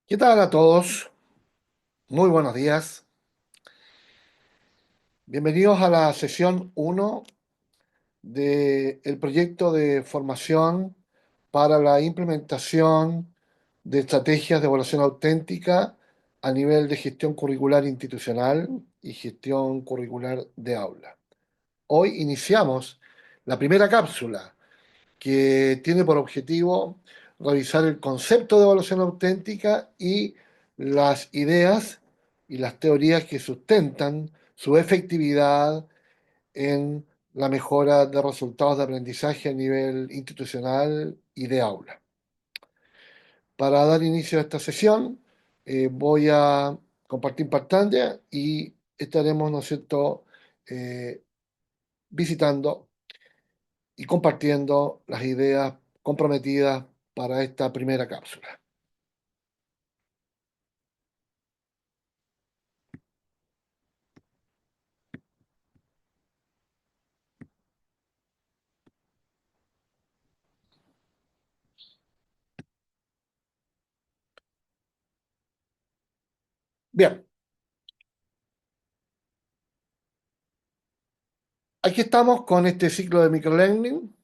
¿Qué tal a todos? Muy buenos días. Bienvenidos a la sesión uno del proyecto de formación para la implementación de estrategias de evaluación auténtica a nivel de gestión curricular institucional y gestión curricular de aula. Hoy iniciamos la primera cápsula que tiene por objetivo revisar el concepto de evaluación auténtica y las ideas y las teorías que sustentan su efectividad en la mejora de resultados de aprendizaje a nivel institucional y de aula. Para dar inicio a esta sesión, voy a compartir pantalla y estaremos, ¿no es cierto?, eh, visitando y compartiendo las ideas comprometidas para esta primera cápsula. Bien, aquí estamos con este ciclo de microlearning,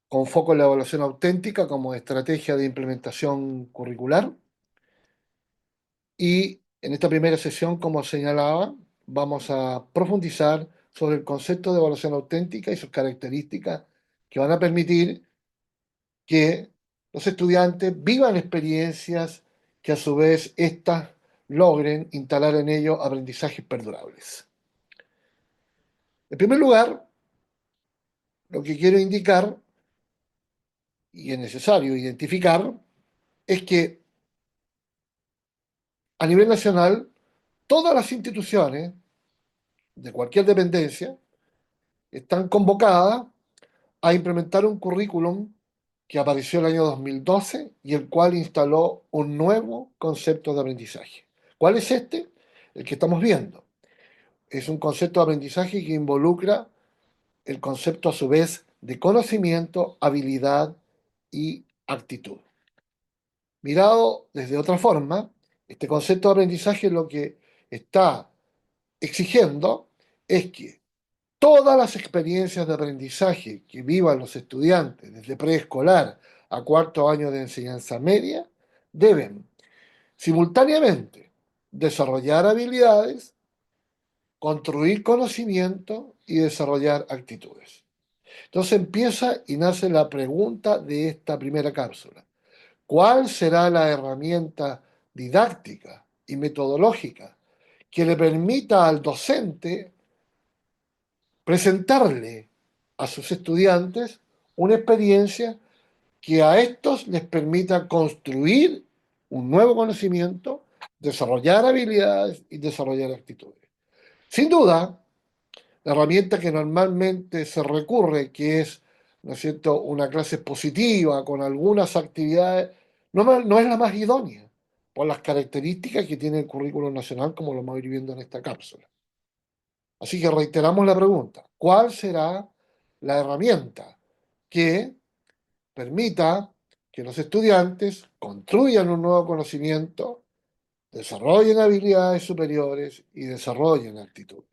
con foco en la evaluación auténtica como estrategia de implementación curricular. Y en esta primera sesión, como señalaba, vamos a profundizar sobre el concepto de evaluación auténtica y sus características que van a permitir que los estudiantes vivan experiencias que a su vez éstas logren instalar en ellos aprendizajes perdurables. En primer lugar, lo que quiero indicar, y es necesario identificar, es que a nivel nacional todas las instituciones de cualquier dependencia están convocadas a implementar un currículum que apareció el año 2012 y el cual instaló un nuevo concepto de aprendizaje. ¿Cuál es este? El que estamos viendo. Es un concepto de aprendizaje que involucra el concepto a su vez de conocimiento, habilidad y actitud. Mirado desde otra forma, este concepto de aprendizaje lo que está exigiendo es que todas las experiencias de aprendizaje que vivan los estudiantes desde preescolar a cuarto año de enseñanza media deben simultáneamente desarrollar habilidades, construir conocimiento y desarrollar actitudes. Entonces empieza y nace la pregunta de esta primera cápsula. ¿Cuál será la herramienta didáctica y metodológica que le permita al docente presentarle a sus estudiantes una experiencia que a estos les permita construir un nuevo conocimiento, desarrollar habilidades y desarrollar actitudes? Sin duda, la herramienta que normalmente se recurre, que es, ¿no es cierto?, una clase expositiva con algunas actividades, no es la más idónea por las características que tiene el currículo nacional, como lo vamos a ir viendo en esta cápsula. Así que reiteramos la pregunta, ¿cuál será la herramienta que permita que los estudiantes construyan un nuevo conocimiento, desarrollen habilidades superiores y desarrollen actitudes?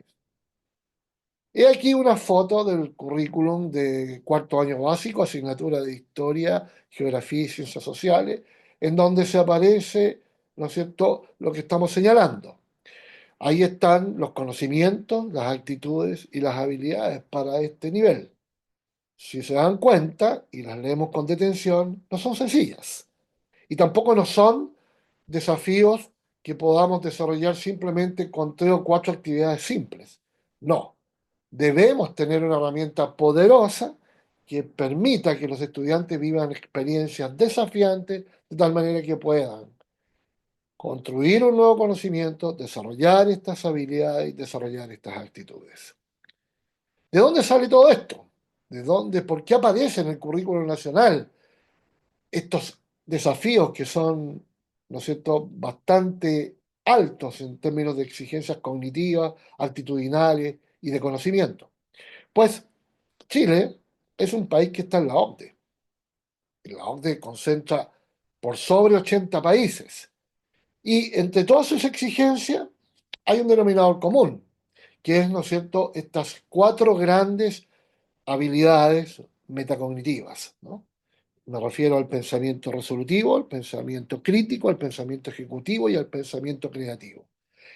He aquí una foto del currículum de cuarto año básico, asignatura de Historia, Geografía y Ciencias Sociales, en donde se aparece, ¿no es cierto?, lo que estamos señalando. Ahí están los conocimientos, las actitudes y las habilidades para este nivel. Si se dan cuenta y las leemos con detención, no son sencillas. Y tampoco no son desafíos que podamos desarrollar simplemente con tres o cuatro actividades simples. No, debemos tener una herramienta poderosa que permita que los estudiantes vivan experiencias desafiantes de tal manera que puedan construir un nuevo conocimiento, desarrollar estas habilidades y desarrollar estas actitudes. ¿De dónde sale todo esto? ¿De dónde, por qué aparece en el currículo nacional estos desafíos que son, ¿no es cierto?, bastante altos en términos de exigencias cognitivas, actitudinales y de conocimiento? Pues Chile es un país que está en la OCDE. La OCDE concentra por sobre 80 países. Y entre todas sus exigencias hay un denominador común, que es, ¿no es cierto?, estas cuatro grandes habilidades metacognitivas, ¿no? Me refiero al pensamiento resolutivo, al pensamiento crítico, al pensamiento ejecutivo y al pensamiento creativo.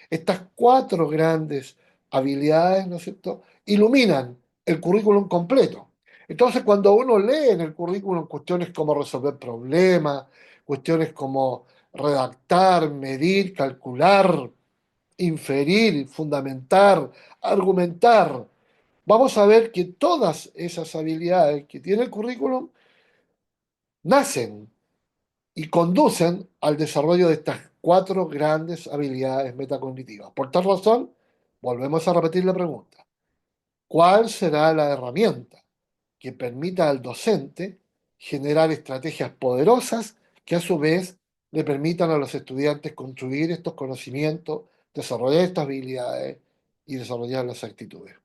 Estas cuatro grandes habilidades, ¿no es cierto?, iluminan el currículum completo. Entonces, cuando uno lee en el currículum cuestiones como resolver problemas, cuestiones como redactar, medir, calcular, inferir, fundamentar, argumentar, vamos a ver que todas esas habilidades que tiene el currículum nacen y conducen al desarrollo de estas cuatro grandes habilidades metacognitivas. Por tal razón, volvemos a repetir la pregunta. ¿Cuál será la herramienta que permita al docente generar estrategias poderosas que a su vez le permitan a los estudiantes construir estos conocimientos, desarrollar estas habilidades y desarrollar las actitudes?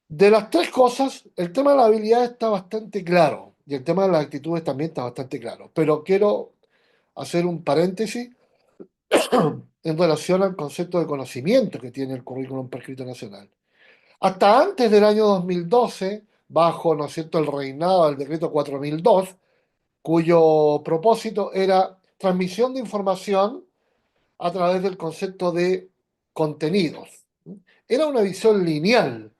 De las tres cosas, el tema de la habilidad está bastante claro y el tema de las actitudes también está bastante claro, pero quiero hacer un paréntesis en relación al concepto de conocimiento que tiene el currículum prescrito nacional. Hasta antes del año 2012, bajo, ¿no es cierto?, el reinado del decreto 4002, cuyo propósito era transmisión de información a través del concepto de contenidos. Era una visión lineal,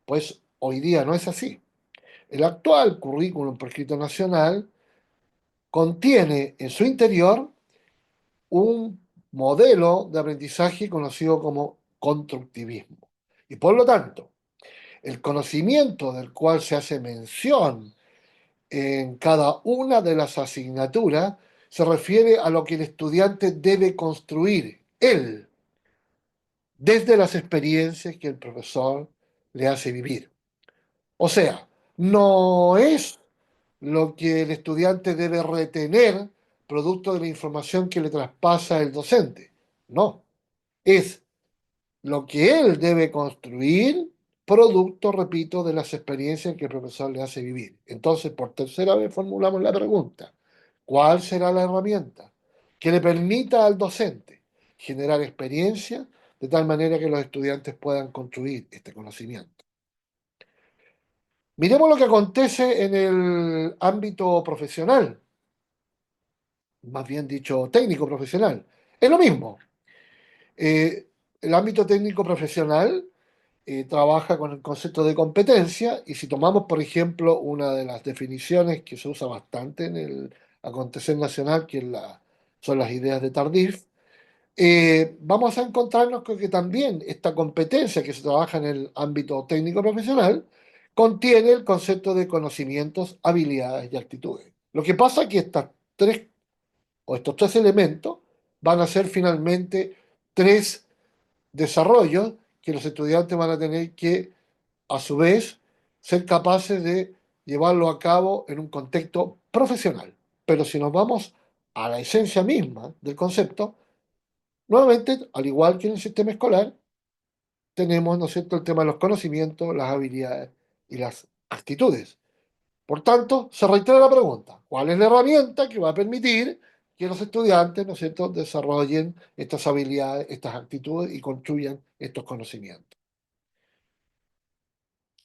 pues hoy día no es así. El actual currículum prescrito nacional contiene en su interior un modelo de aprendizaje conocido como constructivismo. Y por lo tanto, el conocimiento del cual se hace mención en cada una de las asignaturas se refiere a lo que el estudiante debe construir él desde las experiencias que el profesor le hace vivir. O sea, no es lo que el estudiante debe retener producto de la información que le traspasa el docente. No, es lo que él debe construir producto, repito, de las experiencias que el profesor le hace vivir. Entonces, por tercera vez formulamos la pregunta, ¿cuál será la herramienta que le permita al docente generar experiencia de tal manera que los estudiantes puedan construir este conocimiento? Miremos lo que acontece en el ámbito profesional, más bien dicho técnico profesional. Es lo mismo. Eh, el ámbito técnico profesional trabaja con el concepto de competencia y si tomamos, por ejemplo, una de las definiciones que se usa bastante en el acontecer nacional, que es son las ideas de Tardif, vamos a encontrarnos con que también esta competencia que se trabaja en el ámbito técnico profesional contiene el concepto de conocimientos, habilidades y actitudes. Lo que pasa es que estas tres o estos tres elementos van a ser finalmente tres desarrollos que los estudiantes van a tener que, a su vez, ser capaces de llevarlo a cabo en un contexto profesional. Pero si nos vamos a la esencia misma del concepto, nuevamente, al igual que en el sistema escolar, tenemos, ¿no es cierto?, el tema de los conocimientos, las habilidades y las actitudes. Por tanto, se reitera la pregunta, ¿cuál es la herramienta que va a permitir que los estudiantes, ¿no es cierto?, desarrollen estas habilidades, estas actitudes y construyan estos conocimientos?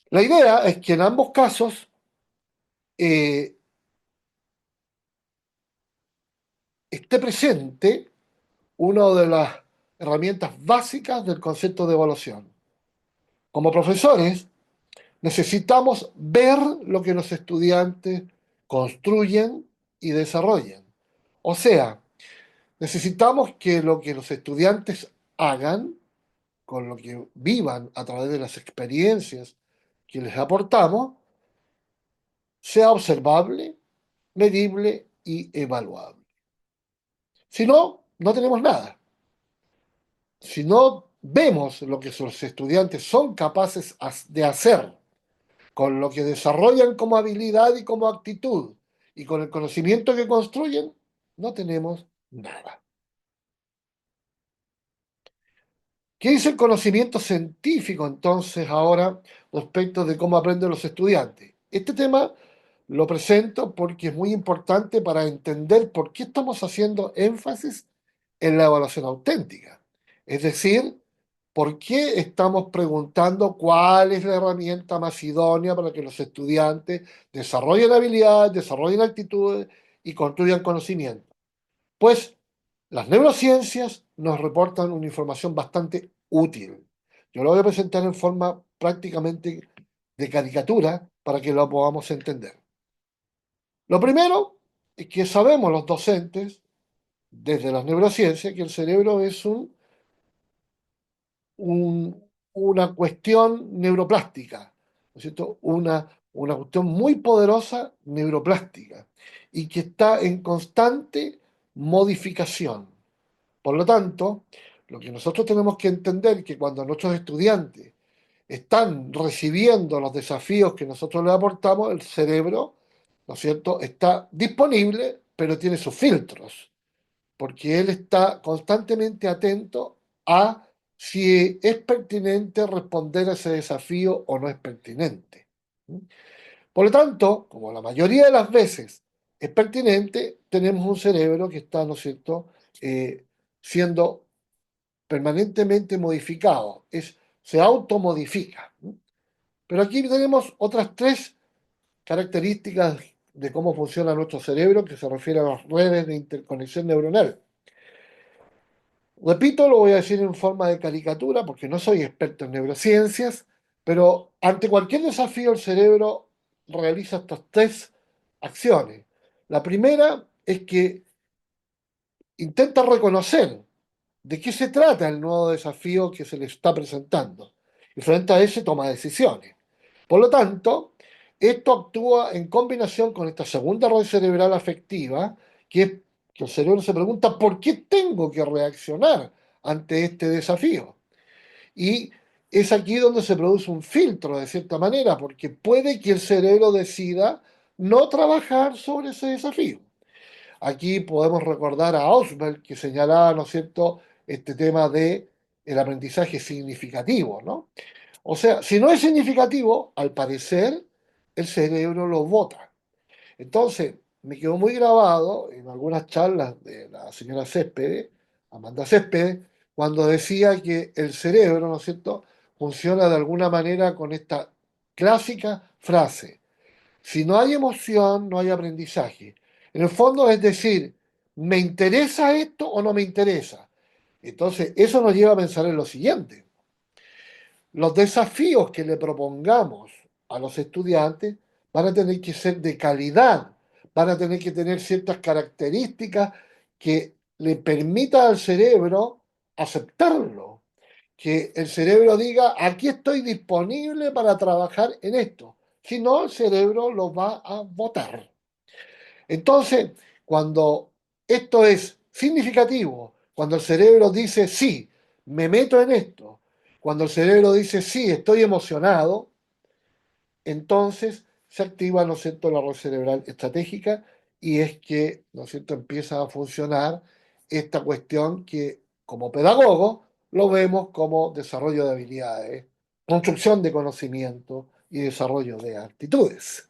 La idea es que en ambos casos eh, esté presente una de las herramientas básicas del concepto de evaluación. Como profesores, necesitamos ver lo que los estudiantes construyen y desarrollan. O sea, necesitamos que lo que los estudiantes hagan, con lo que vivan a través de las experiencias que les aportamos, sea observable, medible y evaluable. Si no, no tenemos nada. Si no vemos lo que sus estudiantes son capaces de hacer con lo que desarrollan como habilidad y como actitud y con el conocimiento que construyen, no tenemos nada. ¿Qué dice el conocimiento científico entonces ahora respecto de cómo aprenden los estudiantes? Este tema lo presento porque es muy importante para entender por qué estamos haciendo énfasis en la evaluación auténtica. Es decir, por qué estamos preguntando cuál es la herramienta más idónea para que los estudiantes desarrollen habilidades, desarrollen actitudes y construyan conocimiento. Pues las neurociencias nos reportan una información bastante útil. Yo lo voy a presentar en forma prácticamente de caricatura para que lo podamos entender. Lo primero es que sabemos los docentes, desde las neurociencias, que el cerebro es una cuestión neuroplástica, ¿no es cierto? Una cuestión muy poderosa neuroplástica y que está en constante modificación. Por lo tanto, lo que nosotros tenemos que entender es que cuando nuestros estudiantes están recibiendo los desafíos que nosotros les aportamos, el cerebro, ¿no es cierto?, está disponible, pero tiene sus filtros, porque él está constantemente atento a si es pertinente responder a ese desafío o no es pertinente. Por lo tanto, como la mayoría de las veces es pertinente, tenemos un cerebro que está, ¿no es cierto?, siendo permanentemente modificado, se automodifica. Pero aquí tenemos otras tres características de cómo funciona nuestro cerebro que se refieren a las redes de interconexión neuronal. Repito, lo voy a decir en forma de caricatura porque no soy experto en neurociencias, pero ante cualquier desafío el cerebro realiza estas tres acciones. La primera es que intenta reconocer de qué se trata el nuevo desafío que se le está presentando y frente a ese toma decisiones. Por lo tanto, esto actúa en combinación con esta segunda red cerebral afectiva, que es que el cerebro se pregunta por qué tengo que reaccionar ante este desafío. Y es aquí donde se produce un filtro, de cierta manera, porque puede que el cerebro decida no trabajar sobre ese desafío. Aquí podemos recordar a Ausubel, que señalaba, ¿no es cierto?, este tema de el aprendizaje significativo, ¿no? O sea, si no es significativo, al parecer, el cerebro lo bota. Entonces, me quedó muy grabado en algunas charlas de la señora Céspedes, Amanda Céspedes, cuando decía que el cerebro, ¿no es cierto?, funciona de alguna manera con esta clásica frase: si no hay emoción, no hay aprendizaje. En el fondo es decir, ¿me interesa esto o no me interesa? Entonces, eso nos lleva a pensar en lo siguiente. Los desafíos que le propongamos a los estudiantes van a tener que ser de calidad, van a tener que tener ciertas características que le permita al cerebro aceptarlo, que el cerebro diga, aquí estoy disponible para trabajar en esto. Si no, el cerebro lo va a botar. Entonces, cuando esto es significativo, cuando el cerebro dice, sí, me meto en esto, cuando el cerebro dice, sí, estoy emocionado, entonces se activa, ¿no es cierto?, la red cerebral estratégica y es que, ¿no es cierto?, empieza a funcionar esta cuestión que como pedagogo lo vemos como desarrollo de habilidades, construcción de conocimiento y desarrollo de actitudes.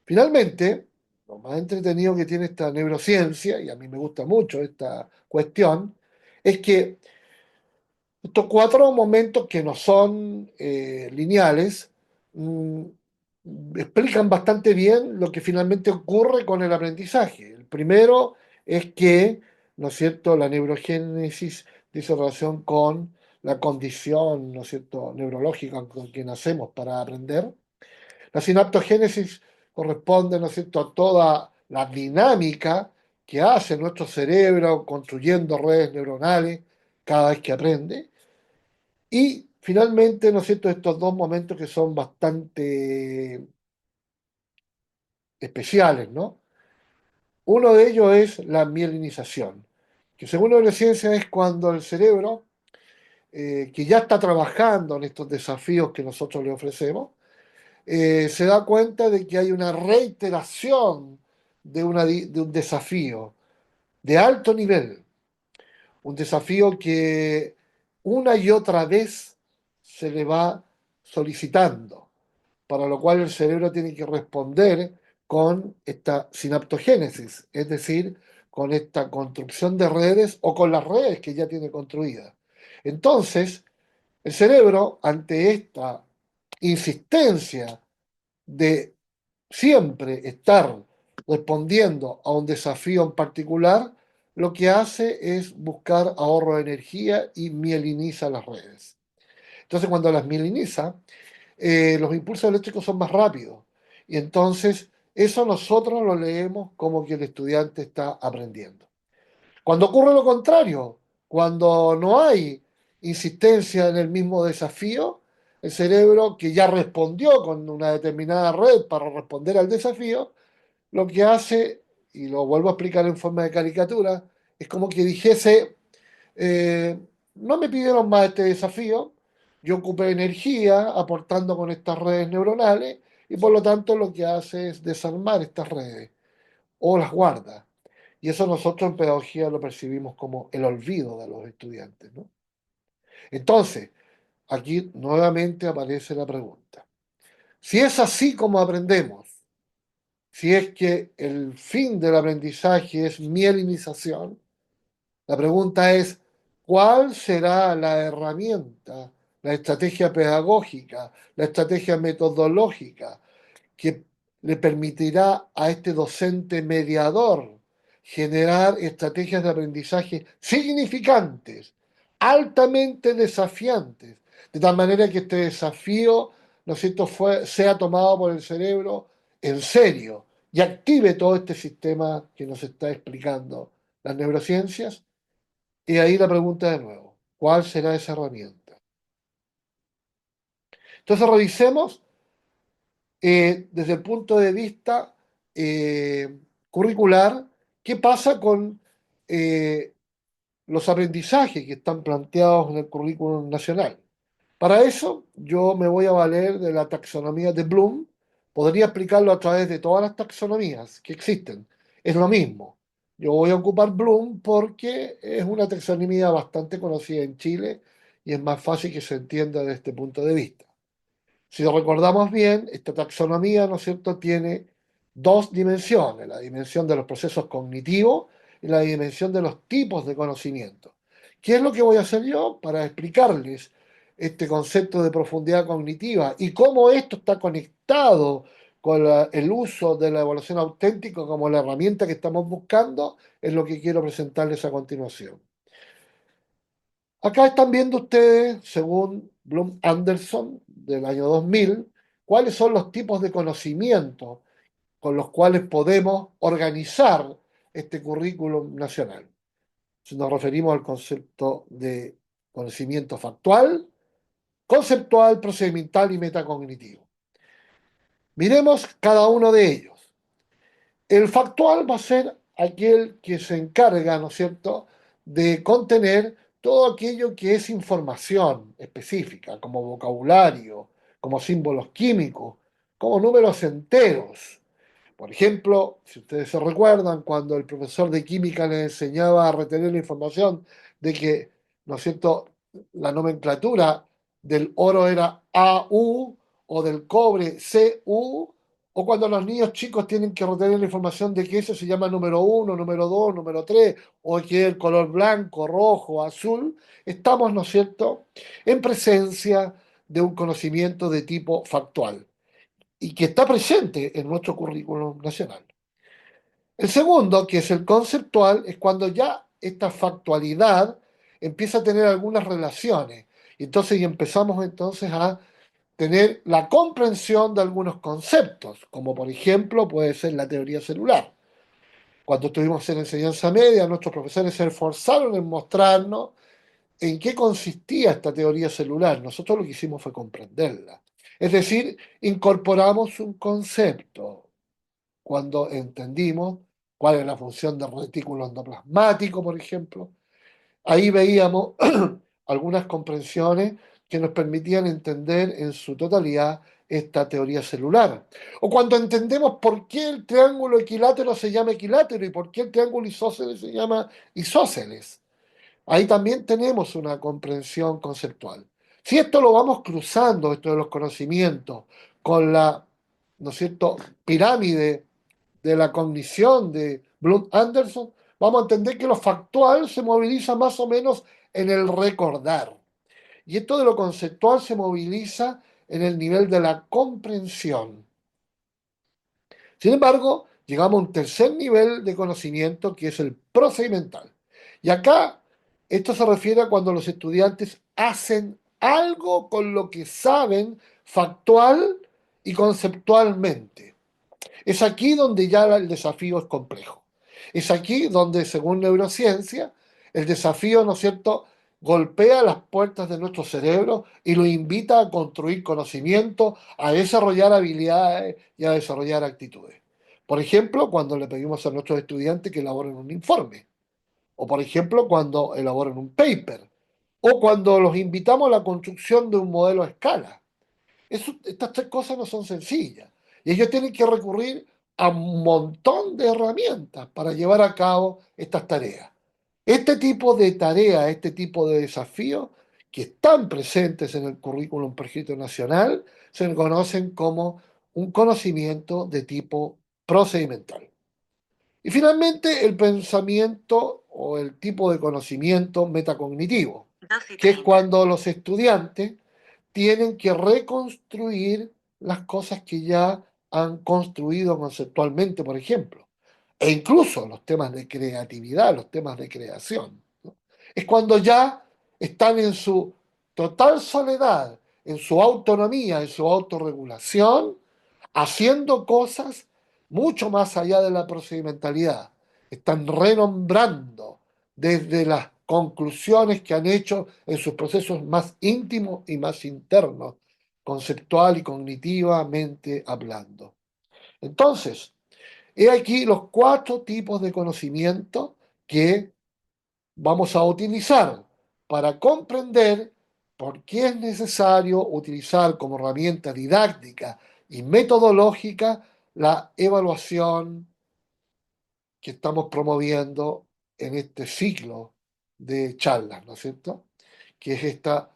Finalmente, lo más entretenido que tiene esta neurociencia, y a mí me gusta mucho esta cuestión, es que estos cuatro momentos que no son lineales mm, explican bastante bien lo que finalmente ocurre con el aprendizaje. El primero es que, ¿no es cierto?, la neurogénesis dice relación con la condición, ¿no es cierto?, neurológica con que nacemos para aprender. La sinaptogénesis corresponde, ¿no es cierto?, a toda la dinámica que hace nuestro cerebro construyendo redes neuronales cada vez que aprende. Y finalmente, ¿no es cierto?, estos dos momentos que son bastante especiales, ¿no? Uno de ellos es la mielinización, que según la neurociencia es cuando el cerebro, que ya está trabajando en estos desafíos que nosotros le ofrecemos, se da cuenta de que hay una reiteración de un desafío de alto nivel, un desafío que una y otra vez se le va solicitando. para lo cual el cerebro tiene que responder con esta sinaptogénesis, es decir, con esta construcción de redes o con las redes que ya tiene construidas. Entonces, el cerebro, ante esta insistencia de siempre estar respondiendo a un desafío en particular, lo que hace es buscar ahorro de energía y mieliniza las redes. Entonces, cuando las mieliniza, los impulsos eléctricos son más rápidos. Y entonces, eso nosotros lo leemos como que el estudiante está aprendiendo. Cuando ocurre lo contrario, cuando no hay insistencia en el mismo desafío, el cerebro que ya respondió con una determinada red para responder al desafío, lo que hace, y lo vuelvo a explicar en forma de caricatura, es como que dijese, eh, no me pidieron más este desafío, yo ocupé energía aportando con estas redes neuronales y por lo tanto lo que hace es desarmar estas redes o las guarda. Y eso nosotros en pedagogía lo percibimos como el olvido de los estudiantes, ¿no? Entonces, aquí nuevamente aparece la pregunta. Si es así como aprendemos, si es que el fin del aprendizaje es mielinización, la pregunta es, ¿cuál será la herramienta, la estrategia pedagógica, la estrategia metodológica que le permitirá a este docente mediador generar estrategias de aprendizaje significantes, altamente desafiantes, de tal manera que este desafío, ¿no es cierto?, sea tomado por el cerebro en serio y active todo este sistema que nos está explicando las neurociencias? Y ahí la pregunta de nuevo, ¿cuál será esa herramienta? Entonces revisemos desde el punto de vista curricular, ¿qué pasa con eh, los aprendizajes que están planteados en el currículum nacional? Para eso, yo me voy a valer de la taxonomía de Bloom. Podría explicarlo a través de todas las taxonomías que existen. Es lo mismo. Yo voy a ocupar Bloom porque es una taxonomía bastante conocida en Chile y es más fácil que se entienda desde este punto de vista. Si lo recordamos bien, esta taxonomía, ¿no es cierto?, tiene dos dimensiones, la dimensión de los procesos cognitivos y la dimensión de los tipos de conocimiento. ¿Qué es lo que voy a hacer yo para explicarles este concepto de profundidad cognitiva y cómo esto está conectado con el uso de la evaluación auténtica como la herramienta que estamos buscando? Es lo que quiero presentarles a continuación. Acá están viendo ustedes, según Bloom Anderson, del año 2000, cuáles son los tipos de conocimiento con los cuales podemos organizar este currículum nacional. Si nos referimos al concepto de conocimiento factual, conceptual, procedimental y metacognitivo. Miremos cada uno de ellos. El factual va a ser aquel que se encarga, ¿no es cierto?, de contener todo aquello que es información específica, como vocabulario, como símbolos químicos, como números enteros. Por ejemplo, si ustedes se recuerdan, cuando el profesor de química les enseñaba a retener la información de que, ¿no es cierto?, la nomenclatura del oro era AU o del cobre CU, o cuando los niños chicos tienen que retener la información de que eso se llama número uno, número 2, número 3, o que el color blanco, rojo, azul, estamos, ¿no es cierto?, en presencia de un conocimiento de tipo factual y que está presente en nuestro currículum nacional. El segundo, que es el conceptual, es cuando ya esta factualidad empieza a tener algunas relaciones. Y entonces y empezamos entonces a tener la comprensión de algunos conceptos, como por ejemplo puede ser la teoría celular. Cuando estuvimos en enseñanza media, nuestros profesores se esforzaron en mostrarnos en qué consistía esta teoría celular. Nosotros lo que hicimos fue comprenderla. Es decir, incorporamos un concepto cuando entendimos cuál es la función del retículo endoplasmático, por ejemplo. Ahí veíamos algunas comprensiones que nos permitían entender en su totalidad esta teoría celular. O cuando entendemos por qué el triángulo equilátero se llama equilátero y por qué el triángulo isósceles se llama isósceles. Ahí también tenemos una comprensión conceptual. Si esto lo vamos cruzando, esto de los conocimientos, con la, ¿no es cierto?, pirámide de la cognición de Bloom Anderson, vamos a entender que lo factual se moviliza más o menos en el recordar. Y esto de lo conceptual se moviliza en el nivel de la comprensión. Sin embargo, llegamos a un tercer nivel de conocimiento que es el procedimental. Y acá esto se refiere a cuando los estudiantes hacen algo con lo que saben factual y conceptualmente. Es aquí donde ya el desafío es complejo. Es aquí donde, según neurociencia, el desafío, ¿no es cierto?, golpea las puertas de nuestro cerebro y lo invita a construir conocimiento, a desarrollar habilidades y a desarrollar actitudes. Por ejemplo, cuando le pedimos a nuestros estudiantes que elaboren un informe, o por ejemplo, cuando elaboren un paper, o cuando los invitamos a la construcción de un modelo a escala. Estas tres cosas no son sencillas. Y ellos tienen que recurrir a un montón de herramientas para llevar a cabo estas tareas. Este tipo de tareas, este tipo de desafíos que están presentes en el currículum por escrito nacional, se conocen como un conocimiento de tipo procedimental. Y finalmente, el pensamiento o el tipo de conocimiento metacognitivo, que es cuando los estudiantes tienen que reconstruir las cosas que ya han construido conceptualmente, por ejemplo, e incluso los temas de creatividad, los temas de creación, ¿no? Es cuando ya están en su total soledad, en su autonomía, en su autorregulación, haciendo cosas mucho más allá de la procedimentalidad. Están renombrando desde las conclusiones que han hecho en sus procesos más íntimos y más internos, conceptual y cognitivamente hablando. Entonces, he aquí los cuatro tipos de conocimiento que vamos a utilizar para comprender por qué es necesario utilizar como herramienta didáctica y metodológica la evaluación que estamos promoviendo en este ciclo de charlas, ¿no es cierto? Que es esta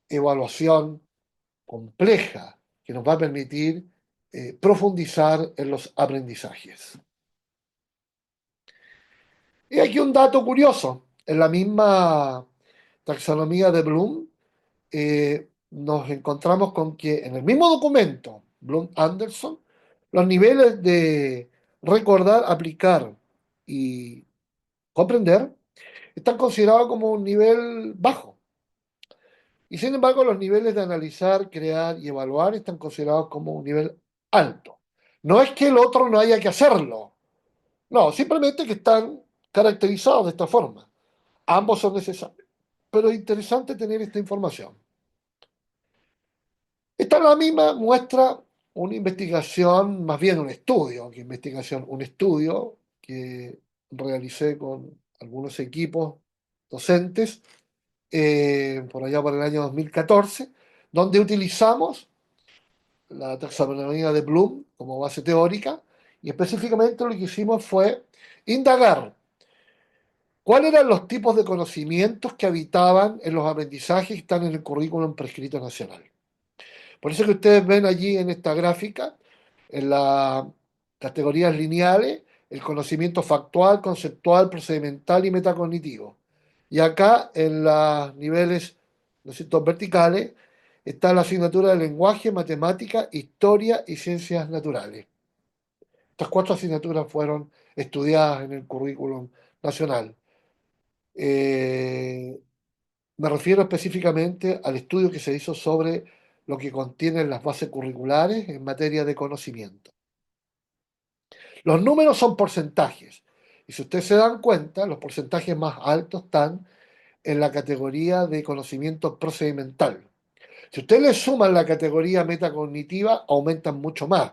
evaluación compleja que nos va a permitir profundizar en los aprendizajes. Y aquí un dato curioso. En la misma taxonomía de Bloom, nos encontramos con que en el mismo documento, Bloom-Anderson, los niveles de recordar, aplicar y comprender están considerados como un nivel bajo. Y sin embargo, los niveles de analizar, crear y evaluar están considerados como un nivel alto. No es que el otro no haya que hacerlo, no, simplemente que están caracterizados de esta forma. Ambos son necesarios. Pero es interesante tener esta información. Esta es la misma muestra una investigación, más bien un estudio, que investigación, un estudio que realicé con algunos equipos docentes por allá por el año 2014, donde utilizamos la taxonomía de Bloom como base teórica y específicamente lo que hicimos fue indagar cuáles eran los tipos de conocimientos que habitaban en los aprendizajes que están en el currículum prescrito nacional. Por eso que ustedes ven allí en esta gráfica, en las categorías lineales, el conocimiento factual, conceptual, procedimental y metacognitivo. Y acá en los niveles, ¿no es cierto?, verticales, está la asignatura de lenguaje, matemática, historia y ciencias naturales. Estas cuatro asignaturas fueron estudiadas en el currículum nacional. Eh, Me refiero específicamente al estudio que se hizo sobre lo que contienen las bases curriculares en materia de conocimiento. Los números son porcentajes. Y si ustedes se dan cuenta, los porcentajes más altos están en la categoría de conocimiento procedimental. Si ustedes le suman la categoría metacognitiva, aumentan mucho más.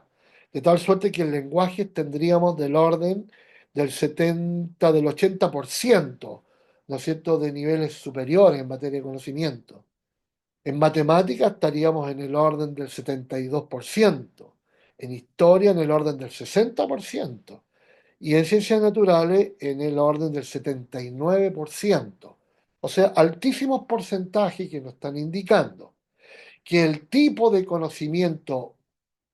De tal suerte que en lenguaje tendríamos del orden del 70, del 80%, ¿no es cierto?, de niveles superiores en materia de conocimiento. En matemáticas estaríamos en el orden del 72%, en historia en el orden del 60% y en ciencias naturales en el orden del 79%. O sea, altísimos porcentajes que nos están indicando que el tipo de conocimiento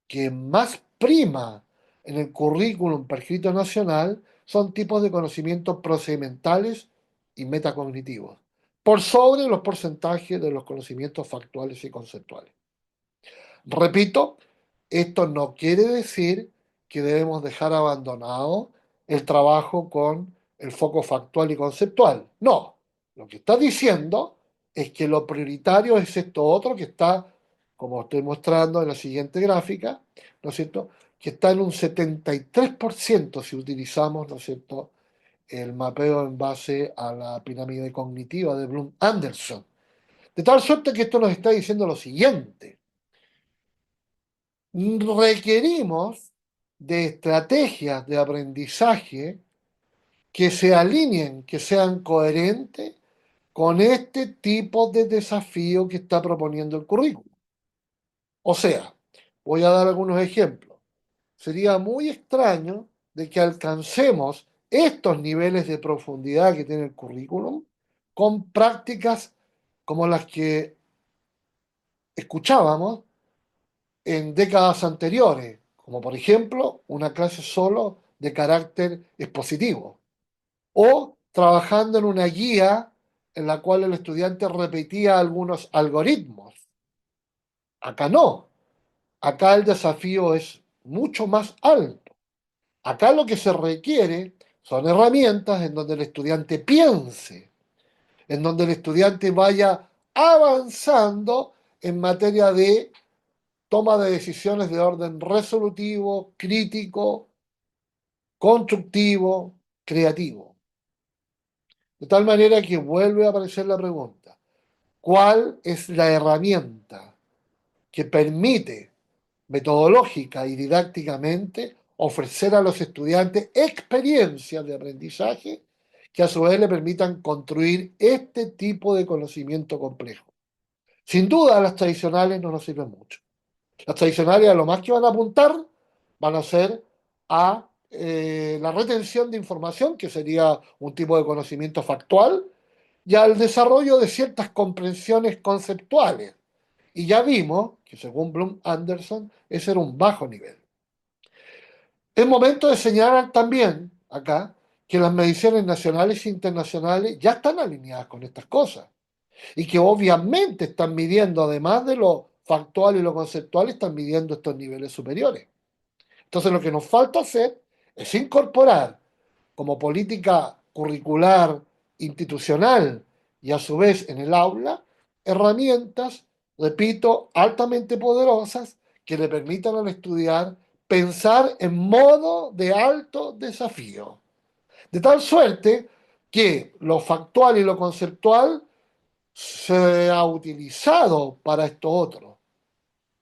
que más prima en el currículum per escrito nacional son tipos de conocimientos procedimentales y metacognitivos, por sobre los porcentajes de los conocimientos factuales y conceptuales. Repito, esto no quiere decir que debemos dejar abandonado el trabajo con el foco factual y conceptual. No, lo que está diciendo es que lo prioritario es esto otro que está, como estoy mostrando en la siguiente gráfica, ¿no es cierto?, que está en un 73% si utilizamos, ¿no es cierto?, el mapeo en base a la pirámide cognitiva de Bloom-Anderson. De tal suerte que esto nos está diciendo lo siguiente: requerimos de estrategias de aprendizaje que se alineen, que sean coherentes con este tipo de desafío que está proponiendo el currículum. O sea, voy a dar algunos ejemplos. Sería muy extraño de que alcancemos estos niveles de profundidad que tiene el currículum con prácticas como las que escuchábamos en décadas anteriores, como por ejemplo una clase solo de carácter expositivo, o trabajando en una guía en la cual el estudiante repetía algunos algoritmos. Acá no, acá el desafío es mucho más alto. Acá lo que se requiere son herramientas en donde el estudiante piense, en donde el estudiante vaya avanzando en materia de toma de decisiones de orden resolutivo, crítico, constructivo, creativo. De tal manera que vuelve a aparecer la pregunta: ¿cuál es la herramienta que permite metodológica y didácticamente ofrecer a los estudiantes experiencias de aprendizaje que a su vez le permitan construir este tipo de conocimiento complejo? Sin duda, las tradicionales no nos sirven mucho. Las tradicionales a lo más que van a apuntar van a ser a la retención de información, que sería un tipo de conocimiento factual, y al desarrollo de ciertas comprensiones conceptuales. Y ya vimos que según Bloom Anderson, ese era un bajo nivel. Es momento de señalar también acá que las mediciones nacionales e internacionales ya están alineadas con estas cosas y que obviamente están midiendo, además de lo factual y lo conceptual, están midiendo estos niveles superiores. Entonces lo que nos falta hacer es incorporar como política curricular institucional y a su vez en el aula herramientas, repito, altamente poderosas que le permitan al estudiar pensar en modo de alto desafío. De tal suerte que lo factual y lo conceptual se ha utilizado para esto otro.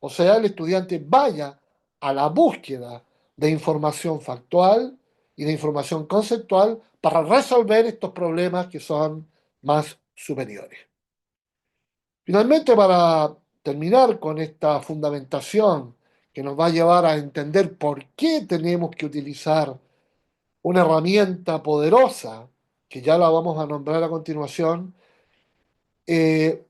O sea, el estudiante vaya a la búsqueda de información factual y de información conceptual para resolver estos problemas que son más superiores. Finalmente, para terminar con esta fundamentación que nos va a llevar a entender por qué tenemos que utilizar una herramienta poderosa, que ya la vamos a nombrar a continuación, eh,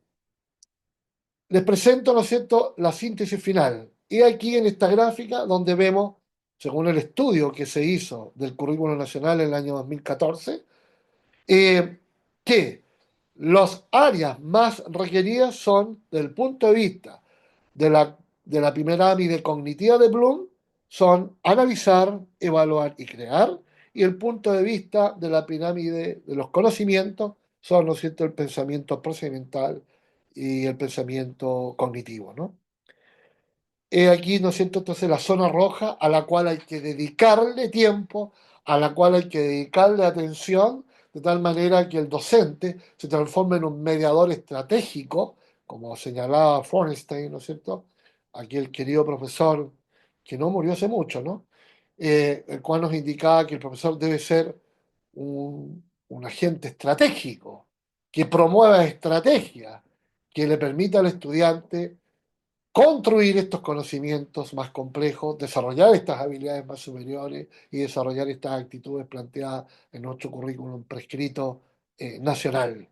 les presento, ¿no es cierto?, la síntesis final. Y aquí en esta gráfica donde vemos, según el estudio que se hizo del currículo nacional en el año 2014, que las áreas más requeridas son, desde el punto de vista de la pirámide cognitiva de Bloom, son analizar, evaluar y crear, y el punto de vista de la pirámide de los conocimientos son, ¿no es cierto?, el pensamiento procedimental y el pensamiento cognitivo, ¿no? He aquí, ¿no es cierto?, entonces la zona roja a la cual hay que dedicarle tiempo, a la cual hay que dedicarle atención, de tal manera que el docente se transforme en un mediador estratégico, como señalaba Fornstein, ¿no es cierto?, aquí el querido profesor, que no murió hace mucho, ¿no?, el cual nos indicaba que el profesor debe ser un agente estratégico, que promueva estrategias, que le permita al estudiante construir estos conocimientos más complejos, desarrollar estas habilidades más superiores y desarrollar estas actitudes planteadas en nuestro currículum prescrito nacional.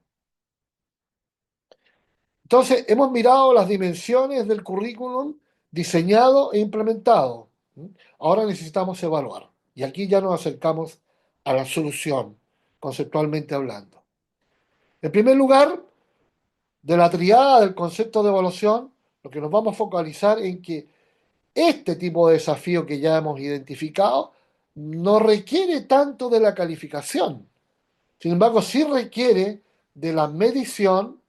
Entonces, hemos mirado las dimensiones del currículum diseñado e implementado. Ahora necesitamos evaluar. Y aquí ya nos acercamos a la solución, conceptualmente hablando. En primer lugar, de la triada del concepto de evaluación, lo que nos vamos a focalizar en que este tipo de desafío que ya hemos identificado no requiere tanto de la calificación. Sin embargo, sí requiere de la medición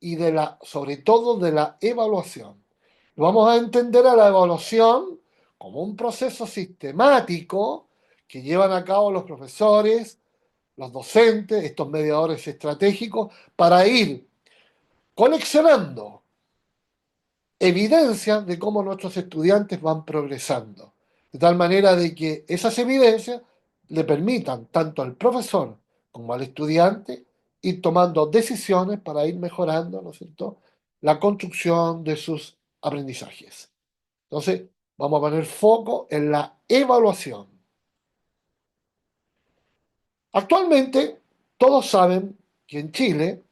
y sobre todo de la evaluación. Vamos a entender a la evaluación como un proceso sistemático que llevan a cabo los profesores, los docentes, estos mediadores estratégicos, para ir coleccionando evidencias de cómo nuestros estudiantes van progresando. De tal manera de que esas evidencias le permitan tanto al profesor como al estudiante ir tomando decisiones para ir mejorando, ¿no es cierto?, la construcción de sus aprendizajes. Entonces, vamos a poner foco en la evaluación. Actualmente, todos saben que en Chile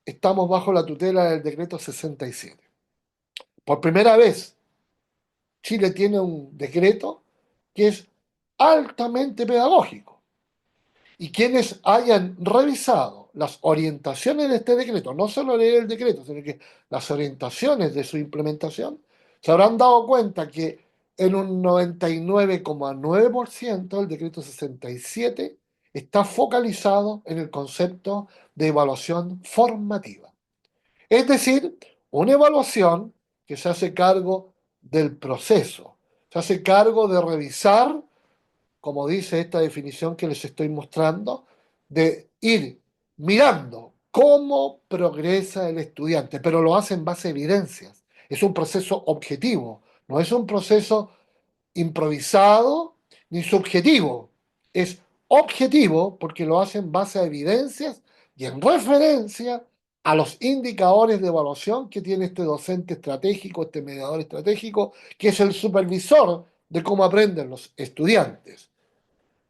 estamos bajo la tutela del decreto 67. Por primera vez, Chile tiene un decreto que es altamente pedagógico. Y quienes hayan revisado las orientaciones de este decreto, no solo leer el decreto, sino que las orientaciones de su implementación, se habrán dado cuenta que en un 99,9% el decreto 67 está focalizado en el concepto de evaluación formativa. Es decir, una evaluación que se hace cargo del proceso, se hace cargo de revisar, como dice esta definición que les estoy mostrando, de ir mirando cómo progresa el estudiante, pero lo hace en base a evidencias. Es un proceso objetivo, no es un proceso improvisado ni subjetivo. Es objetivo porque lo hace en base a evidencias y en referencia a los indicadores de evaluación que tiene este docente estratégico, este mediador estratégico, que es el supervisor de cómo aprenden los estudiantes.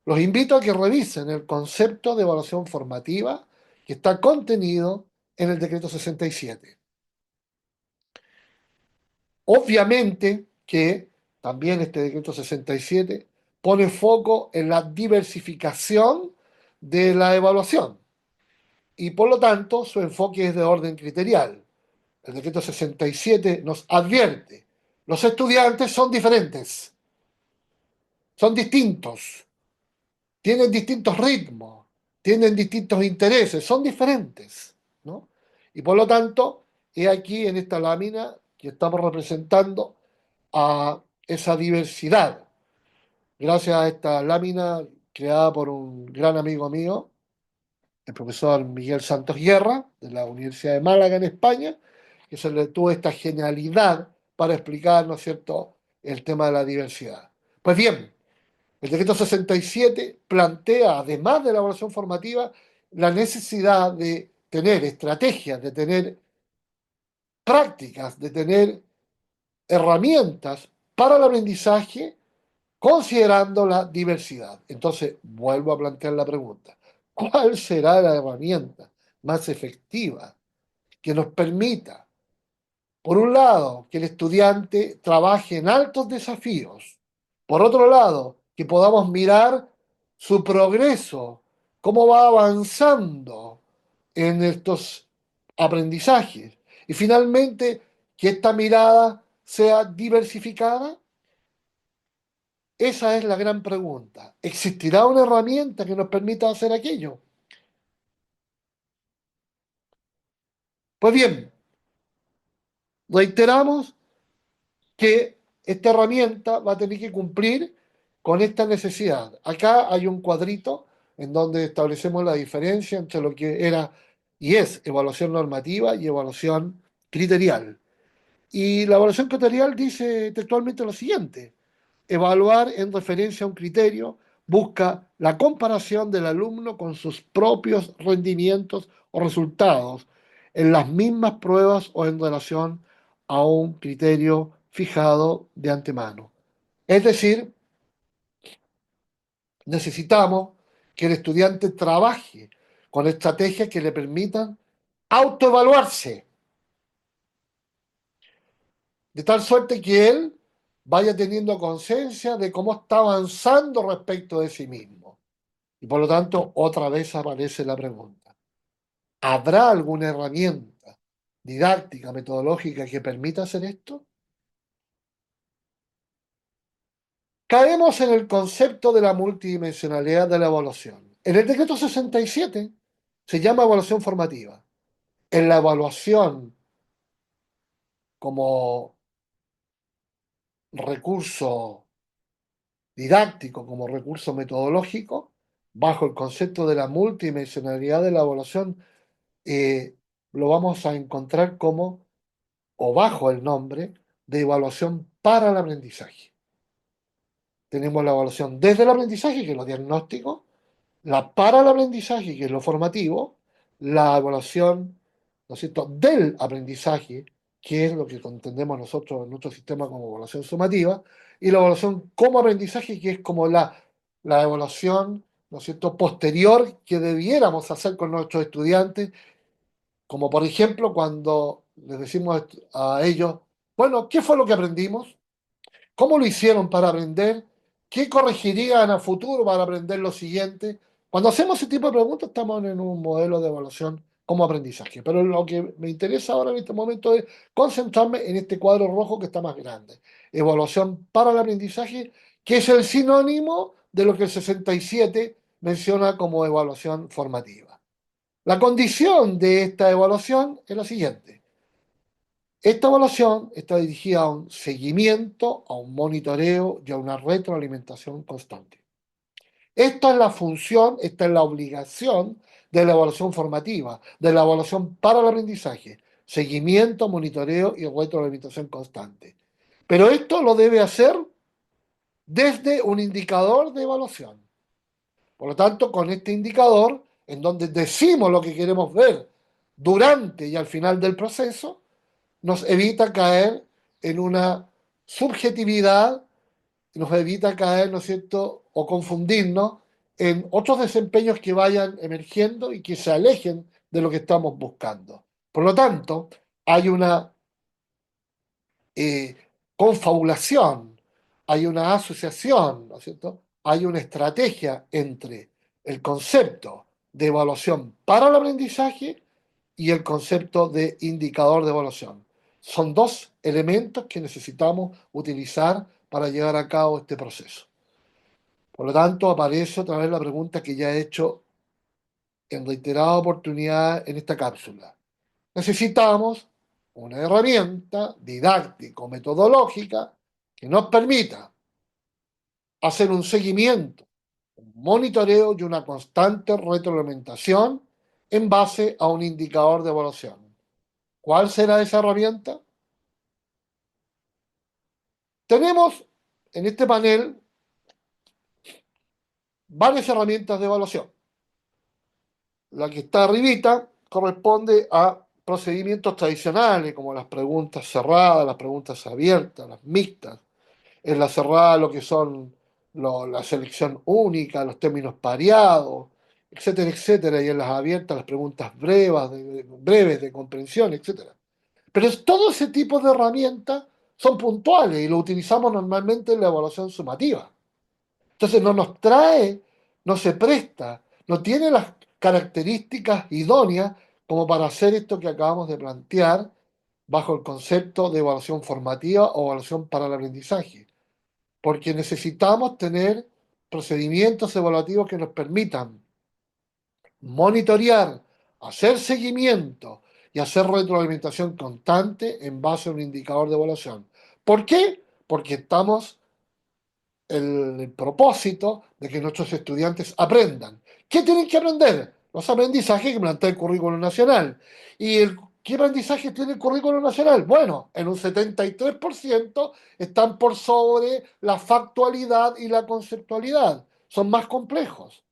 Los invito a que revisen el concepto de evaluación formativa que está contenido en el decreto 67. Obviamente que también este decreto 67 pone foco en la diversificación de la evaluación y por lo tanto su enfoque es de orden criterial. El decreto 67 nos advierte, los estudiantes son diferentes, son distintos, tienen distintos ritmos, tienen distintos intereses, son diferentes, ¿no? Y por lo tanto, he aquí en esta lámina que estamos representando a esa diversidad. Gracias a esta lámina creada por un gran amigo mío, el profesor Miguel Santos Guerra, de la Universidad de Málaga en España, que se le tuvo esta genialidad para explicar, ¿no es cierto?, el tema de la diversidad. Pues bien, el decreto 67 plantea, además de la evaluación formativa, la necesidad de tener estrategias, de tener prácticas, de tener herramientas para el aprendizaje considerando la diversidad. Entonces, vuelvo a plantear la pregunta, ¿cuál será la herramienta más efectiva que nos permita, por un lado, que el estudiante trabaje en altos desafíos, por otro lado, que podamos mirar su progreso, cómo va avanzando en estos aprendizajes, y finalmente, que esta mirada sea diversificada? Esa es la gran pregunta. ¿Existirá una herramienta que nos permita hacer aquello? Pues bien, reiteramos que esta herramienta va a tener que cumplir con esta necesidad. Acá hay un cuadrito en donde establecemos la diferencia entre lo que era y es evaluación normativa y evaluación criterial. Y la evaluación criterial dice textualmente lo siguiente: evaluar en referencia a un criterio busca la comparación del alumno con sus propios rendimientos o resultados en las mismas pruebas o en relación a un criterio fijado de antemano. Es decir, necesitamos que el estudiante trabaje con estrategias que le permitan autoevaluarse. de tal suerte que él vaya teniendo conciencia de cómo está avanzando respecto de sí mismo. Y por lo tanto, otra vez aparece la pregunta, ¿habrá alguna herramienta didáctica, metodológica que permita hacer esto? Caemos en el concepto de la multidimensionalidad de la evaluación. En el decreto 67 se llama evaluación formativa. En la evaluación como recurso didáctico, como recurso metodológico, bajo el concepto de la multidimensionalidad de la evaluación, lo vamos a encontrar como, o bajo el nombre, de evaluación para el aprendizaje. Tenemos la evaluación desde el aprendizaje, que es lo diagnóstico, la para el aprendizaje, que es lo formativo, la evaluación, ¿no es cierto?, del aprendizaje, que es lo que entendemos nosotros en nuestro sistema como evaluación sumativa, y la evaluación como aprendizaje, que es como la evaluación, ¿no es cierto?, posterior que debiéramos hacer con nuestros estudiantes, como por ejemplo cuando les decimos a ellos, bueno, ¿qué fue lo que aprendimos? ¿Cómo lo hicieron para aprender? ¿Qué corregirían a futuro para aprender lo siguiente? Cuando hacemos ese tipo de preguntas estamos en un modelo de evaluación como aprendizaje. Pero lo que me interesa ahora en este momento es concentrarme en este cuadro rojo que está más grande. Evaluación para el aprendizaje, que es el sinónimo de lo que el 67 menciona como evaluación formativa. La condición de esta evaluación es la siguiente. Esta evaluación está dirigida a un seguimiento, a un monitoreo y a una retroalimentación constante. Esta es la función, esta es la obligación de la evaluación formativa, de la evaluación para el aprendizaje. Seguimiento, monitoreo y retroalimentación constante. Pero esto lo debe hacer desde un indicador de evaluación. Por lo tanto, con este indicador, en donde decimos lo que queremos ver durante y al final del proceso, nos evita caer en una subjetividad, nos evita caer, ¿no es cierto?, o confundirnos en otros desempeños que vayan emergiendo y que se alejen de lo que estamos buscando. Por lo tanto, hay una eh, confabulación, hay una asociación, ¿no es cierto? Hay una estrategia entre el concepto de evaluación para el aprendizaje y el concepto de indicador de evaluación. Son dos elementos que necesitamos utilizar para llevar a cabo este proceso. Por lo tanto, aparece otra vez la pregunta que ya he hecho en reiterada oportunidad en esta cápsula. Necesitamos una herramienta didáctico-metodológica que nos permita hacer un seguimiento, un monitoreo y una constante retroalimentación en base a un indicador de evaluación. ¿Cuál será esa herramienta? Tenemos en este panel varias herramientas de evaluación. La que está arribita corresponde a procedimientos tradicionales, como las preguntas cerradas, las preguntas abiertas, las mixtas. En la cerrada lo que son la selección única, los términos pareados, etcétera, etcétera. Y en las abiertas las preguntas breves de comprensión, etcétera. Pero todo ese tipo de herramientas son puntuales y lo utilizamos normalmente en la evaluación sumativa. Entonces no nos trae, no se presta, no tiene las características idóneas como para hacer esto que acabamos de plantear bajo el concepto de evaluación formativa o evaluación para el aprendizaje. Porque necesitamos tener procedimientos evaluativos que nos permitan monitorear, hacer seguimiento y hacer retroalimentación constante en base a un indicador de evaluación. ¿Por qué? Porque estamos el propósito de que nuestros estudiantes aprendan. ¿Qué tienen que aprender? Los aprendizajes que plantea el currículo nacional. ¿Qué aprendizaje tiene el currículo nacional? Bueno, en un 73% están por sobre la factualidad y la conceptualidad. Son más complejos.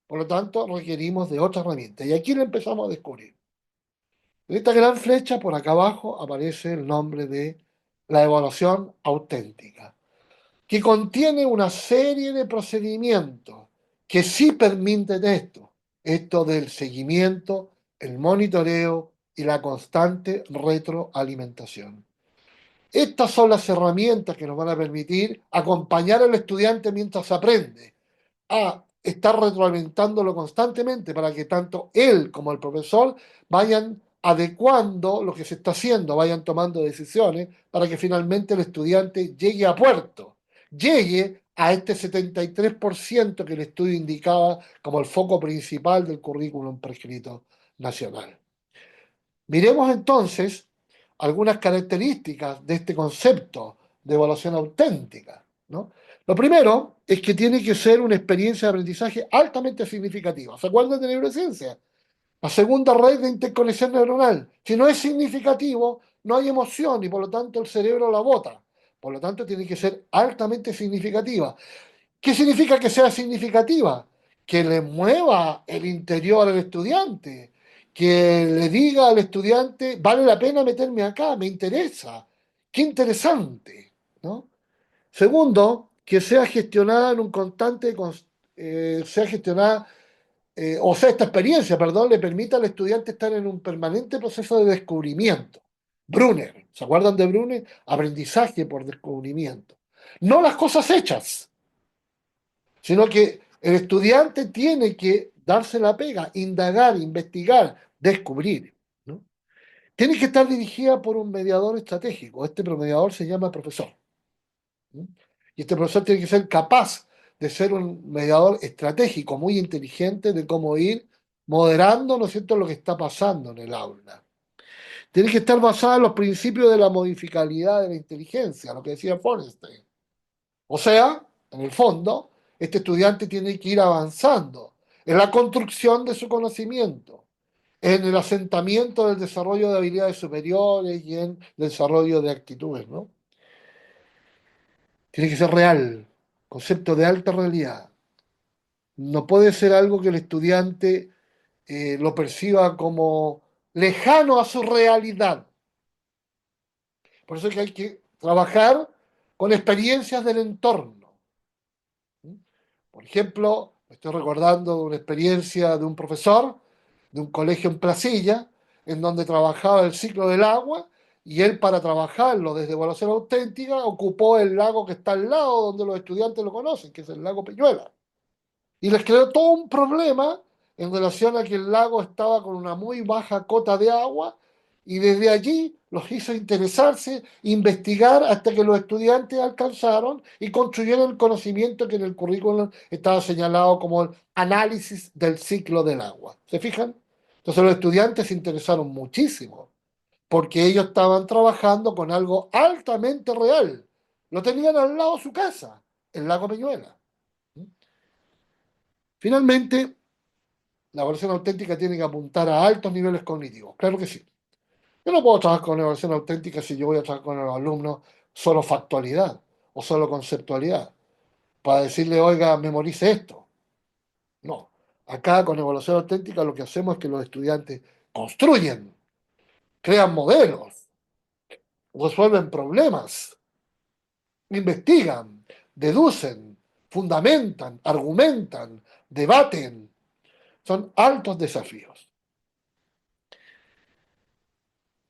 Por lo tanto, requerimos de otra herramienta. Y aquí lo empezamos a descubrir. En esta gran flecha, por acá abajo, aparece el nombre de la evaluación auténtica, que contiene una serie de procedimientos que sí permiten esto del seguimiento, el monitoreo y la constante retroalimentación. Estas son las herramientas que nos van a permitir acompañar al estudiante mientras aprende, a estar retroalimentándolo constantemente para que tanto él como el profesor vayan adecuando lo que se está haciendo, vayan tomando decisiones para que finalmente el estudiante llegue a puerto, llegue a este 73% que el estudio indicaba como el foco principal del currículum prescrito nacional. Miremos entonces algunas características de este concepto de evaluación auténtica, ¿no? Lo primero es que tiene que ser una experiencia de aprendizaje altamente significativa. ¿Se acuerdan de neurociencia? La segunda red de interconexión neuronal. Si no es significativo, no hay emoción y por lo tanto el cerebro la bota. Por lo tanto, tiene que ser altamente significativa. ¿Qué significa que sea significativa? Que le mueva el interior al estudiante, que le diga al estudiante, vale la pena meterme acá, me interesa, qué interesante, ¿no? Segundo, que sea gestionada en un constante, sea gestionada, o sea, esta experiencia, perdón, le permita al estudiante estar en un permanente proceso de descubrimiento. Brunner, ¿se acuerdan de Brunner? Aprendizaje por descubrimiento. No las cosas hechas, sino que el estudiante tiene que darse la pega, indagar, investigar, descubrir, ¿no? Tiene que estar dirigida por un mediador estratégico. Este mediador se llama profesor, ¿no? Y este profesor tiene que ser capaz de ser un mediador estratégico, muy inteligente de cómo ir moderando, ¿no es cierto?, lo que está pasando en el aula. Tiene que estar basada en los principios de la modificabilidad de la inteligencia, lo que decía Forrester. O sea, en el fondo, este estudiante tiene que ir avanzando en la construcción de su conocimiento, en el asentamiento del desarrollo de habilidades superiores y en el desarrollo de actitudes, ¿no? Tiene que ser real, concepto de alta realidad. No puede ser algo que el estudiante lo perciba como lejano a su realidad. Por eso es que hay que trabajar con experiencias del entorno. Por ejemplo, me estoy recordando de una experiencia de un profesor de un colegio en Placilla, en donde trabajaba el ciclo del agua, y él para trabajarlo desde evaluación auténtica ocupó el lago que está al lado donde los estudiantes lo conocen, que es el lago Peñuela. Y les creó todo un problema en relación a que el lago estaba con una muy baja cota de agua y desde allí los hizo interesarse, investigar hasta que los estudiantes alcanzaron y construyeron el conocimiento que en el currículum estaba señalado como el análisis del ciclo del agua. ¿Se fijan? Entonces los estudiantes se interesaron muchísimo porque ellos estaban trabajando con algo altamente real. Lo tenían al lado de su casa, el lago Peñuela. Finalmente, la evaluación auténtica tiene que apuntar a altos niveles cognitivos, claro que sí. Yo no puedo trabajar con evaluación auténtica si yo voy a trabajar con los alumnos solo factualidad o solo conceptualidad, para decirle, oiga, memorice esto. No. Acá con evaluación auténtica lo que hacemos es que los estudiantes construyen, crean modelos, resuelven problemas, investigan, deducen, fundamentan, argumentan, debaten. Son altos desafíos.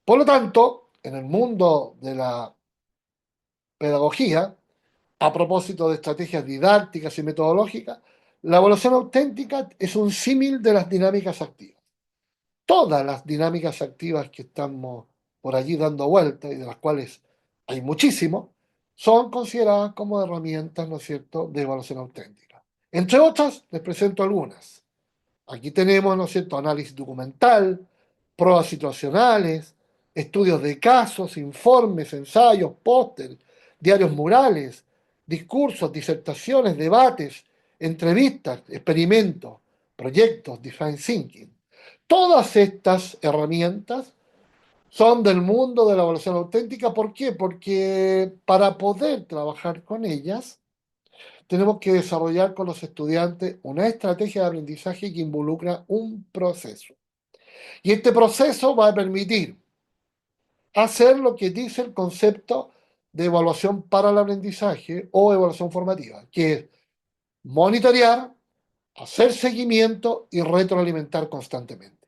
Por lo tanto, en el mundo de la pedagogía, a propósito de estrategias didácticas y metodológicas, la evaluación auténtica es un símil de las dinámicas activas. Todas las dinámicas activas que estamos por allí dando vueltas y de las cuales hay muchísimo, son consideradas como herramientas, ¿no es cierto?, de evaluación auténtica. Entre otras, les presento algunas. Aquí tenemos, ¿no es cierto?, análisis documental, pruebas situacionales, estudios de casos, informes, ensayos, pósteres, diarios murales, discursos, disertaciones, debates, entrevistas, experimentos, proyectos, design thinking. Todas estas herramientas son del mundo de la evaluación auténtica. ¿Por qué? Porque para poder trabajar con ellas, tenemos que desarrollar con los estudiantes una estrategia de aprendizaje que involucra un proceso. Y este proceso va a permitir hacer lo que dice el concepto de evaluación para el aprendizaje o evaluación formativa, que es monitorear, hacer seguimiento y retroalimentar constantemente.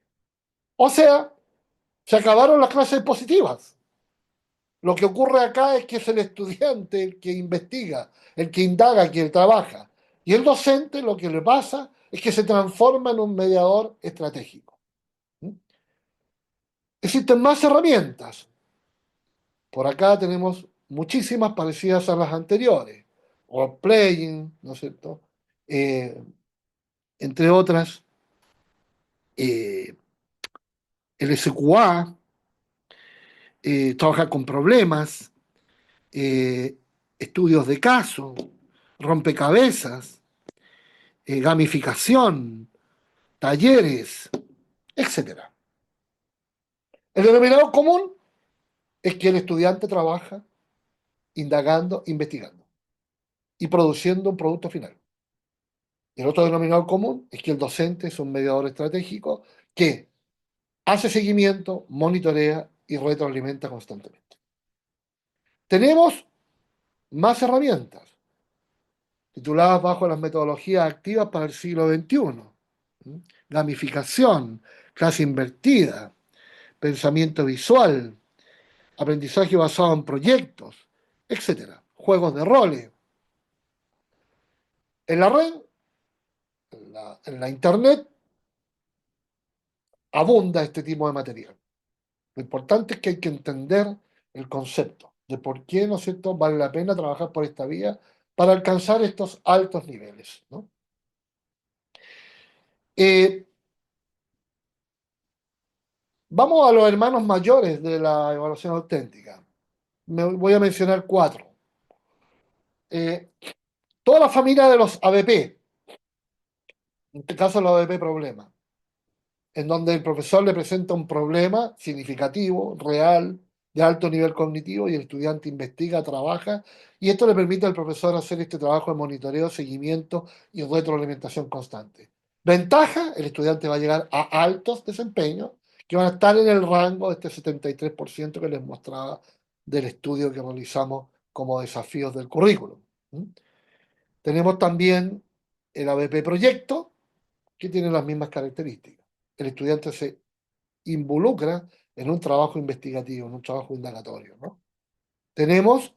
O sea, se acabaron las clases positivas. Lo que ocurre acá es que es el estudiante el que investiga, el que indaga, quien trabaja. Y el docente lo que le pasa es que se transforma en un mediador estratégico. ¿Mm? Existen más herramientas. Por acá tenemos muchísimas parecidas a las anteriores. Role-playing, ¿no es cierto? Eh, entre otras, eh, el SQA, trabajar con problemas, eh, estudios de caso, rompecabezas, gamificación, talleres, etcétera. El denominador común es que el estudiante trabaja indagando, investigando y produciendo un producto final. El otro denominador común es que el docente es un mediador estratégico que hace seguimiento, monitorea y retroalimenta constantemente. Tenemos más herramientas tituladas bajo las metodologías activas para el siglo XXI. Gamificación, clase invertida, pensamiento visual, aprendizaje basado en proyectos, etcétera. Juegos de roles. En la red, en la internet, abunda este tipo de material. Lo importante es que hay que entender el concepto de por qué, ¿no es cierto?, vale la pena trabajar por esta vía para alcanzar estos altos niveles, ¿no? Eh, Vamos a los hermanos mayores de la evaluación auténtica. Voy a mencionar cuatro. Eh, Toda la familia de los ABP, en este caso los ABP problema, en donde el profesor le presenta un problema significativo, real, de alto nivel cognitivo, y el estudiante investiga, trabaja, y esto le permite al profesor hacer este trabajo de monitoreo, seguimiento y retroalimentación constante. Ventaja, el estudiante va a llegar a altos desempeños que van a estar en el rango de este 73% que les mostraba del estudio que realizamos como desafíos del currículum. ¿Mm? Tenemos también el ABP proyecto, que tiene las mismas características. El estudiante se involucra en un trabajo investigativo, en un trabajo indagatorio, ¿no? Tenemos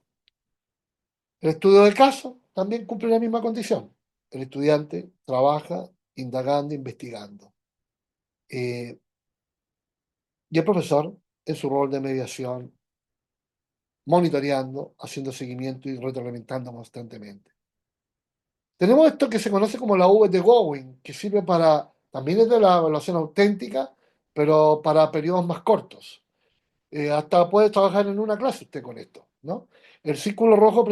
el estudio de caso, también cumple la misma condición. El estudiante trabaja indagando, investigando. Eh, y el profesor, en su rol de mediación, monitoreando, haciendo seguimiento y retroalimentando constantemente. Tenemos esto que se conoce como la V de Gowing, que sirve para, también es de la evaluación auténtica, pero para periodos más cortos. Hasta puede trabajar en una clase usted con esto, ¿no? El círculo rojo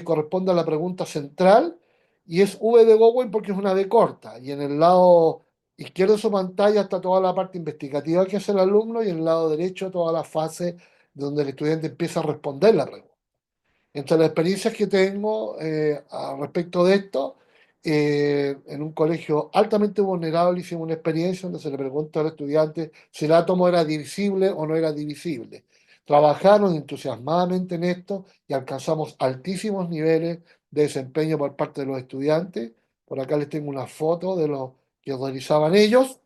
corresponde a la pregunta central y es V de Gowing porque es una V corta. Y en el lado izquierdo de su pantalla está toda la parte investigativa que hace el alumno y en el lado derecho toda la fase donde el estudiante empieza a responder la pregunta. Entre las experiencias que tengo al respecto de esto, en un colegio altamente vulnerable hicimos una experiencia donde se le preguntó al estudiante si el átomo era divisible o no era divisible. Trabajaron entusiasmadamente en esto y alcanzamos altísimos niveles de desempeño por parte de los estudiantes. Por acá les tengo una foto de lo que realizaban ellos.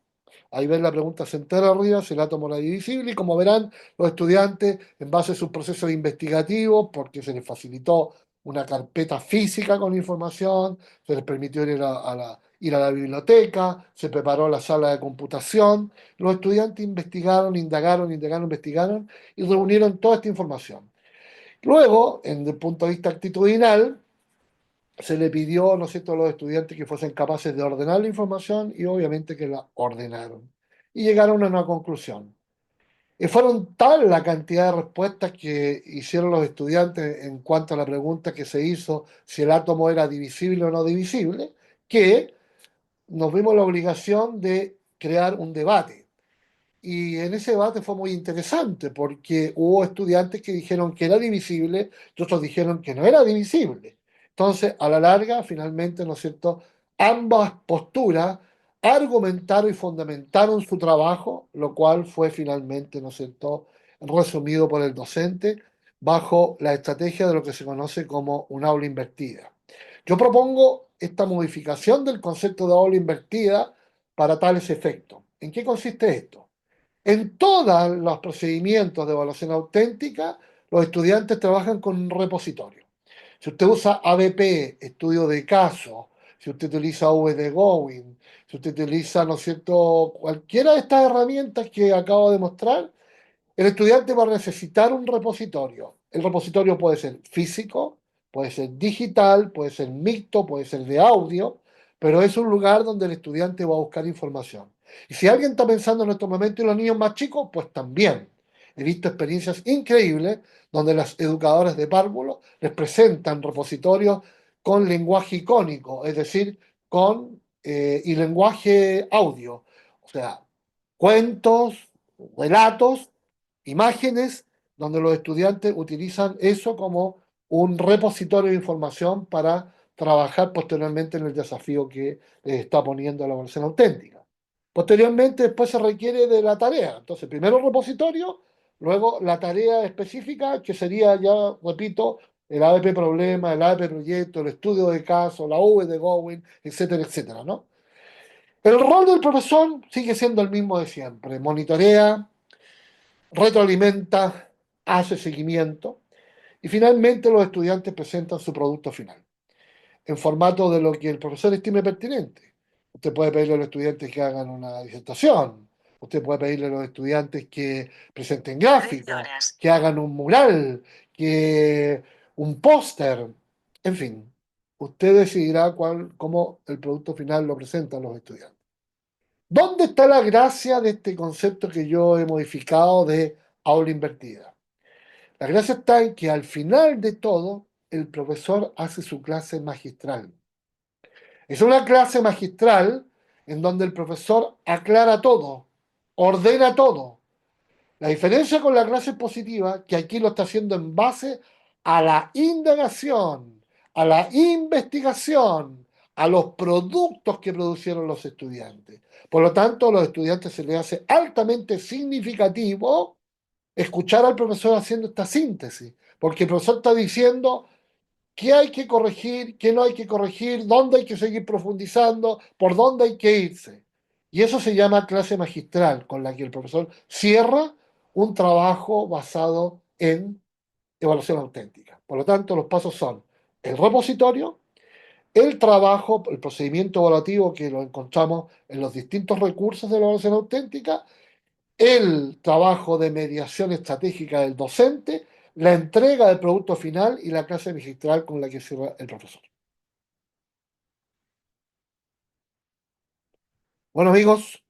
Ahí ven la pregunta central arriba, si el átomo era divisible, y como verán, los estudiantes, en base a sus procesos investigativos, porque se les facilitó una carpeta física con información, se les permitió ir a la biblioteca, se preparó la sala de computación, los estudiantes investigaron, indagaron, indagaron, investigaron y reunieron toda esta información. Luego, en el punto de vista actitudinal, se le pidió, ¿no es cierto?, a los estudiantes que fuesen capaces de ordenar la información y obviamente que la ordenaron. Y llegaron a una conclusión. Y fueron tal la cantidad de respuestas que hicieron los estudiantes en cuanto a la pregunta que se hizo si el átomo era divisible o no divisible, que nos vimos la obligación de crear un debate. Y en ese debate fue muy interesante porque hubo estudiantes que dijeron que era divisible y otros dijeron que no era divisible. Entonces, a la larga, finalmente, ¿no es cierto?, ambas posturas argumentaron y fundamentaron su trabajo, lo cual fue finalmente, ¿no es cierto?, resumido por el docente bajo la estrategia de lo que se conoce como un aula invertida. Yo propongo esta modificación del concepto de aula invertida para tales efectos. ¿En qué consiste esto? En todos los procedimientos de evaluación auténtica, los estudiantes trabajan con un repositorio. Si usted usa ABP, estudio de caso, si usted utiliza VDGowing, si usted utiliza, ¿no es cierto?, cualquiera de estas herramientas que acabo de mostrar, el estudiante va a necesitar un repositorio. El repositorio puede ser físico, puede ser digital, puede ser mixto, puede ser de audio, pero es un lugar donde el estudiante va a buscar información. Y si alguien está pensando en estos momentos y los niños más chicos, pues también. He visto experiencias increíbles donde las educadoras de párvulo les presentan repositorios con lenguaje icónico, es decir, y lenguaje audio. O sea, cuentos, relatos, imágenes, donde los estudiantes utilizan eso como un repositorio de información para trabajar posteriormente en el desafío que les está poniendo la evaluación auténtica. Posteriormente, después se requiere de la tarea. Entonces, primero el repositorio, luego la tarea específica, que sería, ya repito, el ABP problema, el ABP proyecto, el estudio de caso, la V de Gowin, etcétera, etcétera, ¿no? El rol del profesor sigue siendo el mismo de siempre. Monitorea, retroalimenta, hace seguimiento y finalmente los estudiantes presentan su producto final en formato de lo que el profesor estime pertinente. Usted puede pedirle a los estudiantes que hagan una disertación, usted puede pedirle a los estudiantes que presenten gráficos, que hagan un mural, que un póster, en fin, usted decidirá cómo el producto final lo presentan los estudiantes. ¿Dónde está la gracia de este concepto que yo he modificado de aula invertida? La gracia está en que al final de todo, el profesor hace su clase magistral. Es una clase magistral en donde el profesor aclara todo, ordena todo. La diferencia con la clase positiva, que aquí lo está haciendo en base a la indagación, a la investigación, a los productos que producieron los estudiantes. Por lo tanto, a los estudiantes se les hace altamente significativo escuchar al profesor haciendo esta síntesis, porque el profesor está diciendo qué hay que corregir, qué no hay que corregir, dónde hay que seguir profundizando, por dónde hay que irse. Y eso se llama clase magistral, con la que el profesor cierra un trabajo basado en evaluación auténtica. Por lo tanto, los pasos son el repositorio, el trabajo, el procedimiento evaluativo que lo encontramos en los distintos recursos de la evaluación auténtica, el trabajo de mediación estratégica del docente, la entrega del producto final y la clase magistral con la que cierra el profesor. Bueno, amigos,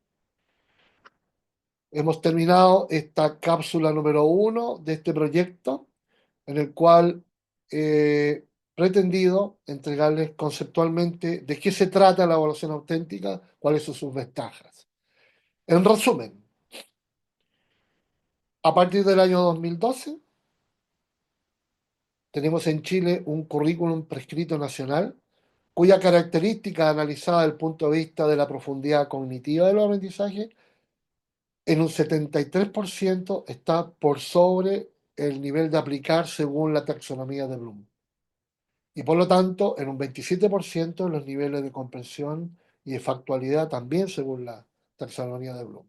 hemos terminado esta cápsula número 1 de este proyecto, en el cual he pretendido entregarles conceptualmente de qué se trata la evaluación auténtica, cuáles son sus ventajas. En resumen, a partir del año 2012, tenemos en Chile un currículum prescrito nacional cuya característica analizada desde el punto de vista de la profundidad cognitiva de los aprendizajes, en un 73% está por sobre el nivel de aplicar según la taxonomía de Bloom. Y por lo tanto, en un 27% los niveles de comprensión y de factualidad también según la taxonomía de Bloom.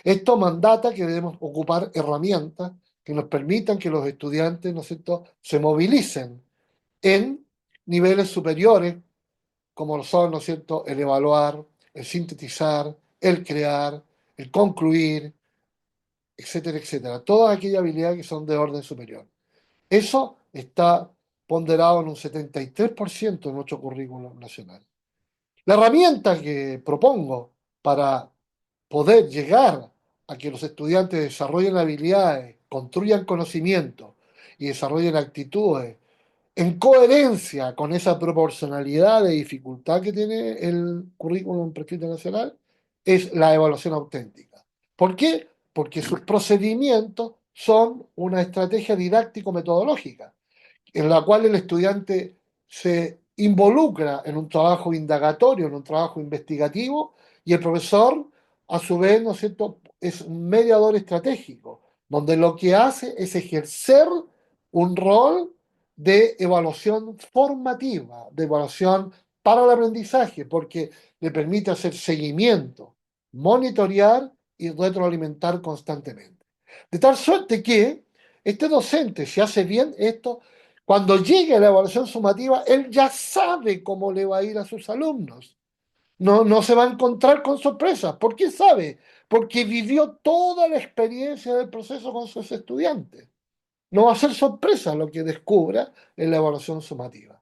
Esto mandata que debemos ocupar herramientas que nos permitan que los estudiantes, ¿no es cierto?, se movilicen en niveles superiores, como lo son, ¿no es cierto?, el evaluar, el sintetizar, el crear, el concluir, etcétera, etcétera. Todas aquellas habilidades que son de orden superior. Eso está ponderado en un 73% de nuestro currículum nacional. La herramienta que propongo para poder llegar a que los estudiantes desarrollen habilidades, construyan conocimiento y desarrollen actitudes en coherencia con esa proporcionalidad de dificultad que tiene el currículum prescrito nacional, es la evaluación auténtica. ¿Por qué? Porque sus procedimientos son una estrategia didáctico-metodológica en la cual el estudiante se involucra en un trabajo indagatorio, en un trabajo investigativo, y el profesor, a su vez, ¿no es cierto?, es un mediador estratégico, donde lo que hace es ejercer un rol de evaluación formativa, de evaluación para el aprendizaje, porque le permite hacer seguimiento, monitorear y retroalimentar constantemente. De tal suerte que este docente, si hace bien esto, cuando llegue a la evaluación sumativa, él ya sabe cómo le va a ir a sus alumnos. No, no se va a encontrar con sorpresas. ¿Por qué sabe? Porque vivió toda la experiencia del proceso con sus estudiantes. No va a ser sorpresa lo que descubra en la evaluación sumativa.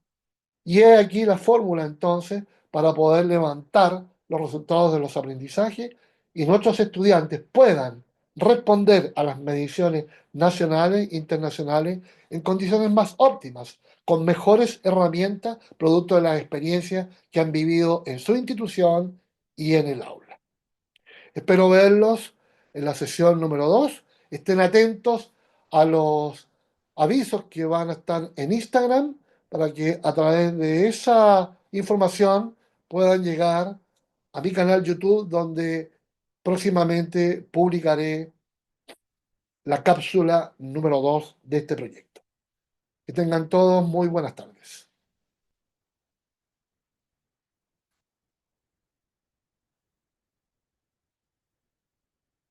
Y es aquí la fórmula entonces para poder levantar los resultados de los aprendizajes y nuestros estudiantes puedan responder a las mediciones nacionales e internacionales en condiciones más óptimas, con mejores herramientas, producto de las experiencias que han vivido en su institución y en el aula. Espero verlos en la sesión número 2. Estén atentos a los avisos que van a estar en Instagram para que a través de esa información puedan llegar a mi canal YouTube donde próximamente publicaré la cápsula número 2 de este proyecto. Que tengan todos muy buenas tardes.